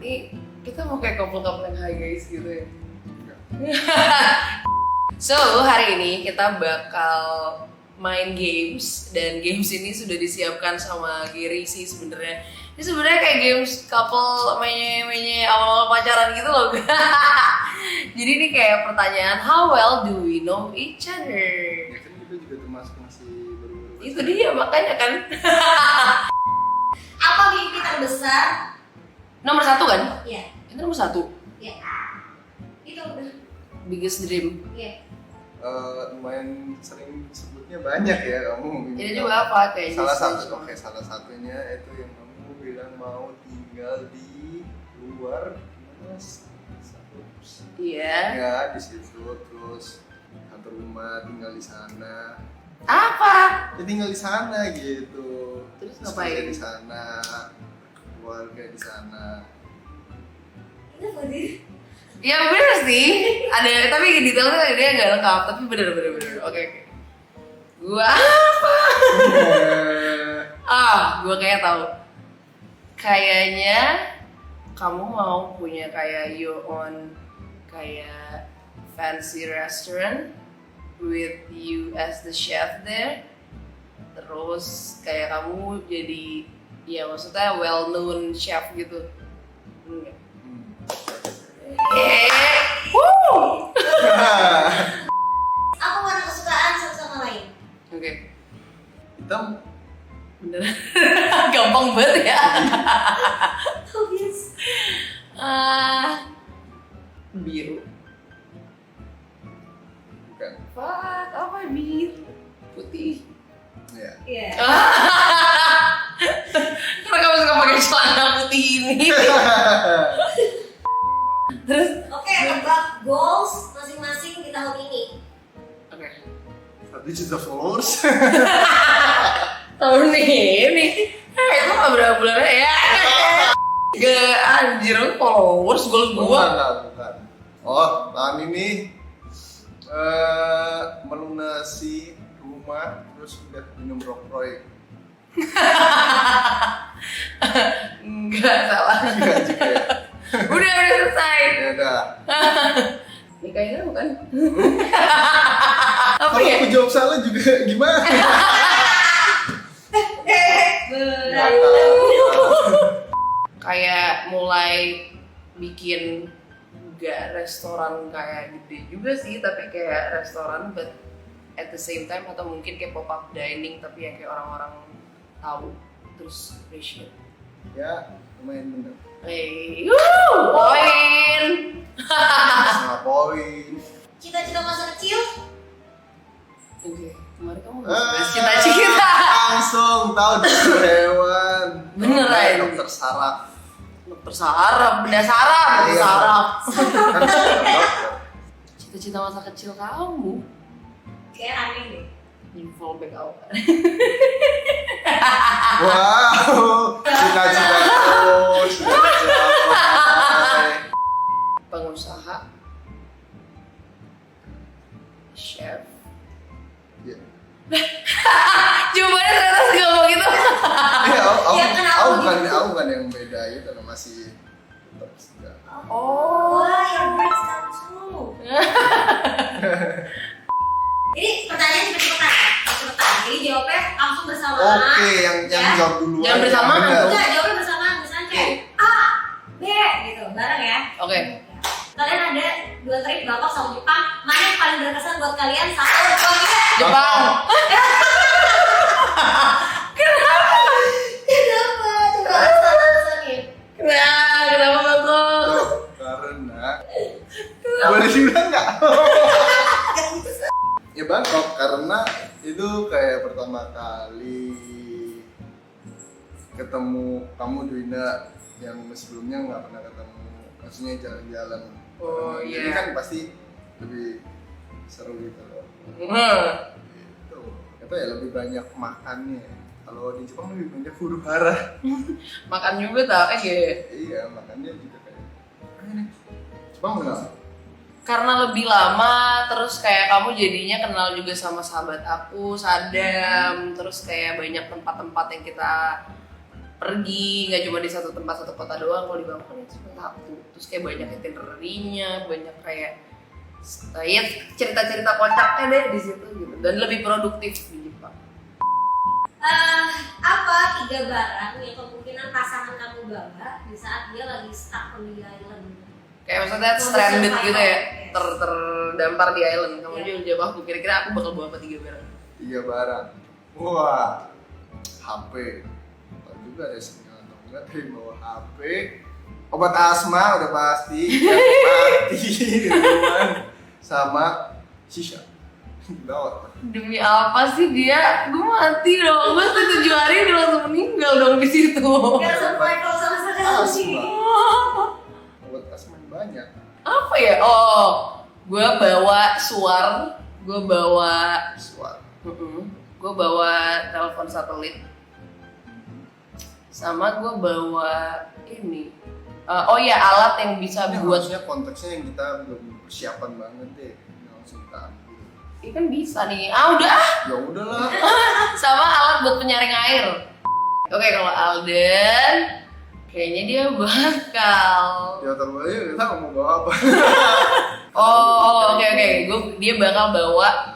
ini kita mau kayak couple-couple yang high guys gitu ya. So, hari ini kita bakal main games dan games ini sudah disiapkan sama Giri sih sebenarnya. Ini sebenarnya kayak games couple menye awal-awal pacaran gitu loh. Jadi ini kayak pertanyaan how well do we know each other? Ya kan kita juga termasuk masih baru-baru. Itu dia makanya kan. Apa mimpi terbesar? Nomor 1 kan? Iya. Itu nomor 1. Iya. Itu udah. Biggest dream. Iya. Lumayan sering sebutnya banyak ya kamu. Ini juga apa kayaknya? Salah satunya itu yang kamu bilang mau tinggal di luar mas. Iya. Ya di situ terus satu rumah tinggal di sana. Apa? Ya tinggal di sana gitu. Terus kerja ngapain? di sana, keluarga di sana. Itu apa sih? Ya bener sih. Ada tapi detailnya dia nggak lengkap tapi bener. Oke. Gua gua kayak tahu. Kayaknya kamu mau punya kayak your own kayak fancy restaurant with you as the chef there. Terus kayak kamu jadi ya maksudnya well known chef gitu. Enggak. Woo! Apa warna kesukaan satu sama lain? Oke. Hitam. Bener. Gampang banget ya. Obvious. Biru. Bukan. Fuck, apa biru? Putih. Ya. Iya. Karena kamu suka pakai celana putih ini. Terus? Oke, tebak goals masing-masing di tahun ini. Oke. 1 juta followers. Tahun ini. Itu nggak berapa bulan ya? Gak anjir followers goals gua. Bukan. Oh, tahun ini melunasi rumah terus udah minum Rockroy. Enggak salah. Enggak juga ya. Udah selesai. Ya udah. Nikahnya bukan? Apa Kalau ya? aku jawab salah juga gimana? Nggak tahu. Kayak mulai bikin gak restoran kayak gede juga sih, tapi kayak restoran but at the same time atau mungkin kayak pop up dining tapi yang kayak orang-orang tahu terus appreciate. Ya, lumayan bener. Hey, poin. Setengah poin. Cita-cita masa kecil? Oke, kemarin kamu bahas cita-cita. Langsung tahu dokter hewan. Beneran. Dokter saraf. Dokter saraf, benda saraf, dokter Iya. saraf. Kan dokter. Cita-cita masa kecil kamu? Kayak aneh deh. Info back out. Wow, cita-cita terus. Pengusaha, chef. Ya. Jawabannya ternyata segampang gitu. Ya kan aku gitu. Aku bukan yang beda itu masih tetap sedang. Oh. Wah, your dreams come true. Ini pertanyaan cepetan. Jadi jawabnya langsung bersamaan. Oke, yang jawab dulu. Yang bersamaan. Enggak, jawabnya bersamaan. Misalnya kayak A, B gitu, bareng ya. Oke. Kalian ada 2 trip Bangkok sama Jepang. Mana yang paling berkesan buat kalian? 1, 2, 3. Jepang. Kenapa? Coba alasannya. Kenapa Bangkok? Tuh, karena boleh dibilang nggak? Ya Bangkok karena itu kayak pertama kali ketemu kamu Dwina yang sebelumnya nggak pernah ketemu, maksudnya jalan-jalan. Oh, Jadi iya. kan pasti lebih seru gitu loh. Gitu. Apa ya, lebih banyak makannya. Kalau di Jepang lebih banyak huru hara. Makan juga tak? Iya, makannya juga kayak ini. Jepang enggak? Karena lebih lama, terus kayak kamu jadinya kenal juga sama sahabat aku, Sadam, terus kayak banyak tempat-tempat yang kita pergi, nggak cuma di satu tempat satu kota doang. Kalau di Bangkok kan itu cuma satu, terus kayak banyak itinerary-nya, banyak kayak ya cerita-cerita kocaknya deh di situ gitu, dan lebih produktif di Jepang. Apa 3 barang yang kemungkinan pasangan kamu bawa di saat dia lagi stuck on the island? Kayak maksudnya stranded gitu ya, terdampar di island. Kamu juga jawab aku, kira-kira aku bakal bawa apa 3 barang? 3 barang. Wah, HP. Atau juga ada sinyal atau enggak, tapi bawa HP. Obat asma udah pasti, mati di rumah. Sama shisha. Bawa. Demi apa sih dia? Gue mati dong. Gue 7 hari udah langsung meninggal dong di situ. Gak survival sama sekali. Asma. Obat asma yang banyak. Apa ya? Oh, gue bawa suar, gue bawa Suara. gue bawa telepon satelit, sama gue bawa ini. Oh ya, alat yang bisa Ini buat. harusnya konteksnya yang kita belum persiapan banget deh. Langsung kita ambil. Ini kan bisa nih. Ah udah. Ya udahlah. Sama alat buat penyaring air. Oke, kalau Alden, kayaknya dia bakal. Ya terus kita mau bawa apa? Oh, oke. Dia bakal bawa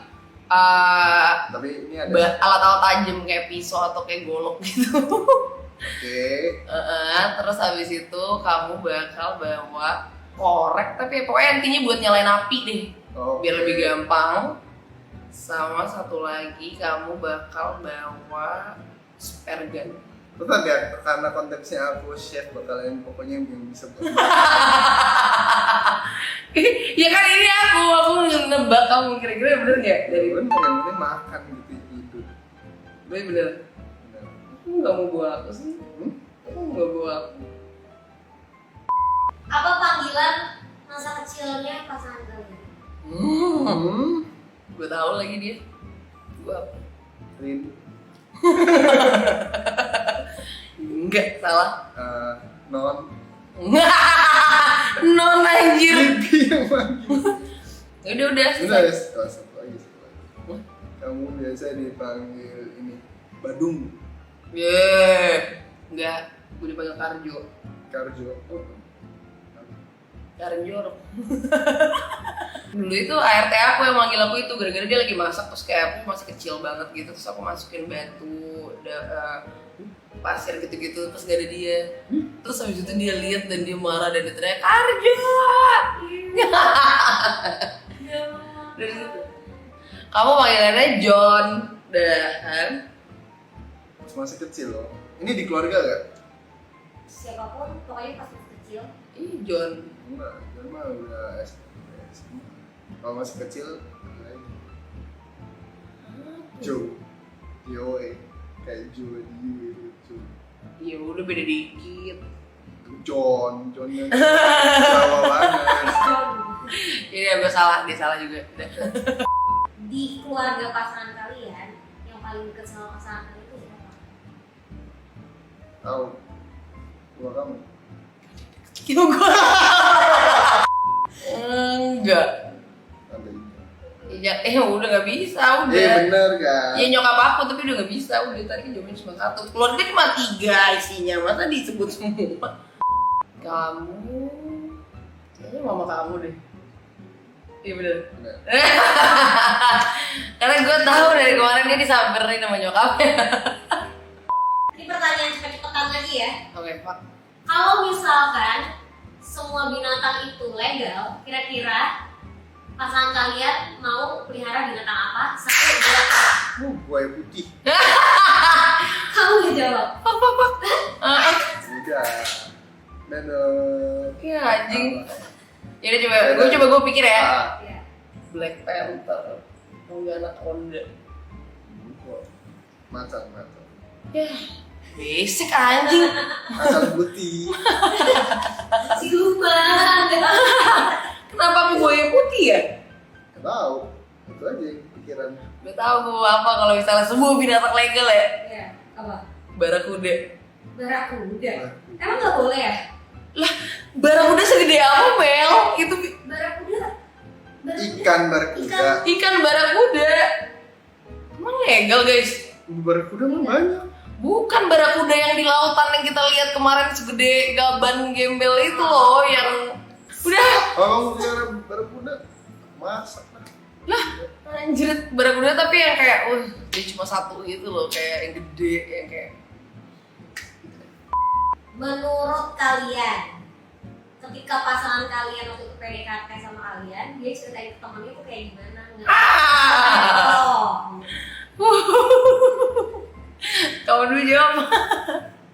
Tapi ini ada. alat-alat tajam kayak pisau atau kayak golok gitu. Oke. Terus habis itu kamu bakal bawa korek, tapi pokoknya intinya buat nyalain api deh, biar lebih gampang. Sama satu lagi kamu bakal bawa spare gun. Tetap ya, karena konteksnya aku chef bakalan pokoknya yang bisa buat. Ya kan ini aku nebak kamu, kira-kira bener nggak dari Yang penting makan gitu hidup. bener? Bener. Kamu nggak mau bawa aku sih? Kamu nggak bawa aku? Apa panggilan masa kecilnya pasangan kalian? Gue tahu lagi dia. Gue apa? Rin. Enggak, salah. Non. Non anjir. Bibi yang manggil. Udah Udah ya, selesai. satu lagi. Kamu biasa dipanggil ini Badung. Enggak, gue dipanggil Karjo. Karjo. Karjo. Dulu itu ART aku yang manggil aku itu gara-gara dia lagi masak, terus kayak aku masih kecil banget gitu, terus aku masukin batu, pasir gitu-gitu, terus gak ada dia. Terus habis itu dia lihat dan dia marah dan dia teriak Karjo. Dari situ. Kamu panggilannya John, kan? Pas masih kecil loh. Ini di keluarga gak? Siapapun, pokoknya pas masih kecil. Ih, John. Enggak, John mah udah SMA. Kalau masih kecil, lain. Joe. Joe. Kayak Joe di itu. Ya udah beda dikit. John yang Jawa banget. Ini agak salah, dia salah juga. Di keluarga pasangan kalian, yang paling dekat sama pasangan kalian itu siapa? Tahu? Tua kamu? Itu gua. Enggak. Ada ini. Ya, udah gak bisa, udah. Bener kan? Ya nyokap aku, tapi udah gak bisa, udah tadi jawabannya cuma 1. Keluarga cuma 3 isinya, masa disebut semua? Kamu, kayaknya mama kamu deh. Iya bener. Bener. Karena gue tahu dari kemarin dia disamperin sama nyokapnya. Ini pertanyaan cepet-cepetan lagi ya. Oke, Pak. Kalau misalkan semua binatang itu legal, kira-kira pasangan kalian mau pelihara binatang apa? 1, 2, 3. Buaya putih. Kamu gak jawab. Udah. Dadah. Ya anjing. Yaudah coba gue pikir ya. Ya. Black Panther, Anaconda. Macan. Ya, basic anjing. Macan putih. Siluman. Kenapa aku buaya putih ya? Gak tahu. Itu aja yang pikiran. Gak tau gue apa kalau misalnya semua binatang legal ya. Ya, apa? Barakuda. Barakuda. Emang gak boleh ya? Lah, barakuda segede apa, Mel? Itu Barakuda. Ikan barakuda. ikan barakuda. Emang legal, guys? Barakuda mah banyak. Bukan barakuda yang di lautan yang kita lihat kemarin segede gaban gembel itu loh, yang udah Kalau bicara barakuda, masak lah anjir barakuda tapi yang kayak dia cuma satu gitu loh, kayak yang gede yang kayak Menurut kalian, ketika pasangan kalian waktu itu PDKT sama kalian, dia ceritain ke temennya tuh kayak gimana? kamu dulu jawab.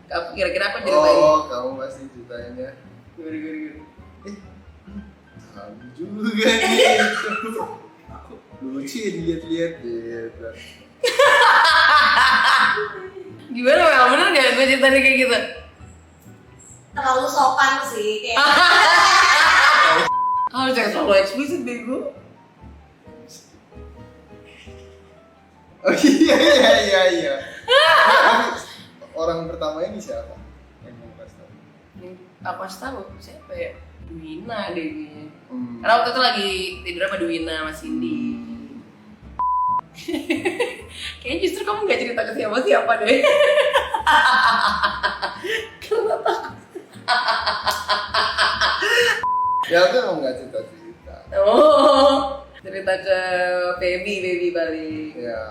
Kamu kira-kira apa ceritain? Oh, kamu pasti ceritainnya. Gimana? Kamu juga nih. Lucu lihat-lihat gitu. Gimana Mel? Bener gak gue ceritain kayak gitu? Terlalu sopan sih kayak. Jangan terlalu eksplisit bego. Oh iya. Tapi orang pertama ini siapa? Yang mau kasih tahu? Aku kasih tahu siapa ya? Duwina deh kayaknya. Hmm. Karena waktu itu lagi tidur sama Duwina sama Cindy. Kayaknya justru kamu gak cerita ke siapa-siapa deh. Karena takut. Ya aku emang nggak cerita. Oh, cerita ke baby balik. Ya.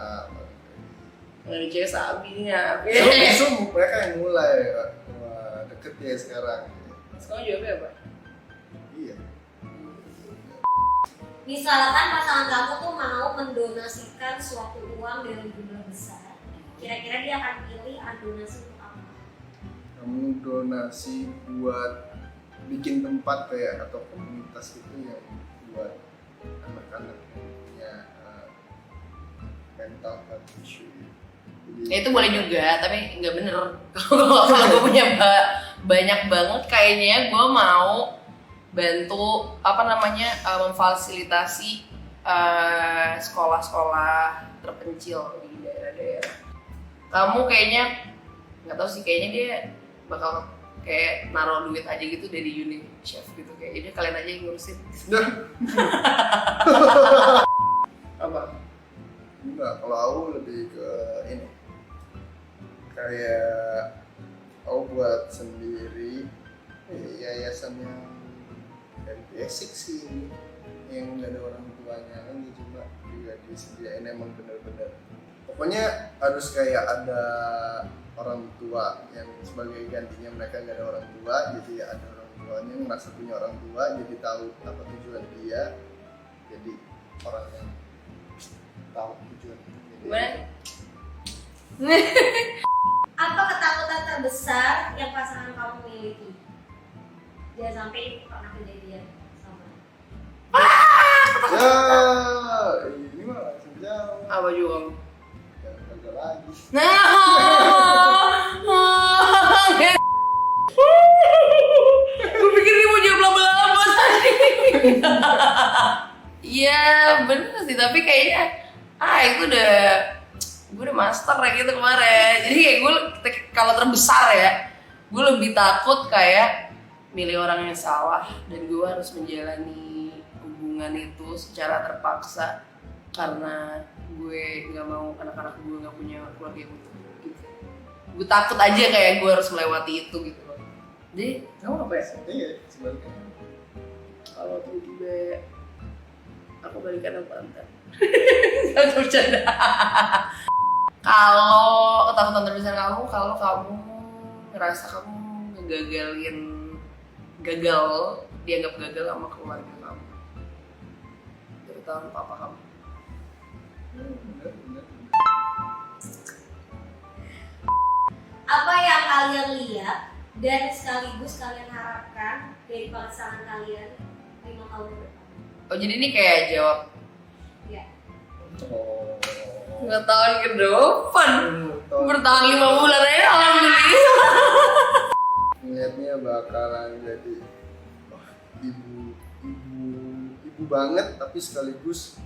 Dari cewek sabinya. Justru mereka yang mulai wah, deket ya sekarang. Sekarang jawabnya apa? Iya. Misalkan pasangan kamu tuh mau mendonasikan suatu uang dalam jumlah besar, kira-kira dia akan pilih donasi untuk apa? Kamu donasi buat bikin tempat kayak atau komunitas itu yang buat anak-anak yang punya mental health issue. Jadi, Ya itu boleh juga, tapi nggak bener. Kalau gue punya banyak banget, kayaknya gue mau bantu memfasilitasi sekolah-sekolah terpencil di daerah-daerah. Kamu kayaknya nggak tahu sih, kayaknya dia bakal kayak naruh duit aja gitu dari UNICEF gitu, kayak jadi kalian aja yang ngurusin. Apa? enggak, kalau aku lebih ke ini kayak aku buat sendiri yayasan yang dari basic sih, yang nggak ada orang tuanya kan, cuma juga disediain emang bener-bener pokoknya harus kayak ada orang tua yang sebagai gantinya mereka nggak ada orang tua, jadi ada orang tuanya merasa punya orang tua, jadi tahu apa tujuan dia, jadi orang yang tahu tujuan dia. Gimana? Apa ketakutan terbesar yang pasangan kamu miliki? Jangan sampai itu pernah kejadian sama. Ya, ini mah langsung jawab. Apa juga? Jangan gagal lagi. Gue pikir dia mau jawab lama-lama tadi. Iya bener sih, tapi kayaknya itu gue udah master ya gitu kemarin. Jadi kayak gue kalau terbesar ya, gue lebih takut kayak milih orang yang salah dan gue harus menjalani hubungan itu secara terpaksa karena gue nggak mau anak-anak gue nggak punya keluarga yang utuh gitu. Gue takut aja kayak gue harus melewati itu gitu loh. Jadi kamu apa ya? Iya, sebaliknya. Kalau tiba-tiba aku balikan apa entar? Gak bercanda. Kalau ketakutan terbesar kamu, kalau kamu ngerasa kamu dianggap gagal sama keluarga kamu, terutama papa kamu. Bener. Apa yang kalian lihat dan sekaligus kalian harapkan dari pasangan kalian 5 tahun ke depan? Oh jadi ini kayak jawab Ya. Oh. 5 tahun ke depan. Bertahan 5 bulan aja alhamdulillah. Niatnya bakalan jadi ibu banget, tapi sekaligus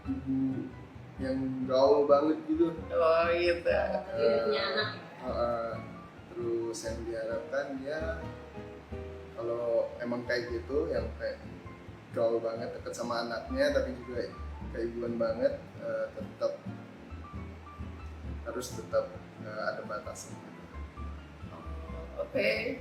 ibu yang gaul banget gitu. Oh gitu. Dia udah punya anak ya. Terus yang diharapkan dia kalau emang kayak gitu, yang kayak gaul banget, deket sama anaknya, tapi juga keibuan banget, harus tetap nggak ada batasnya. Oke.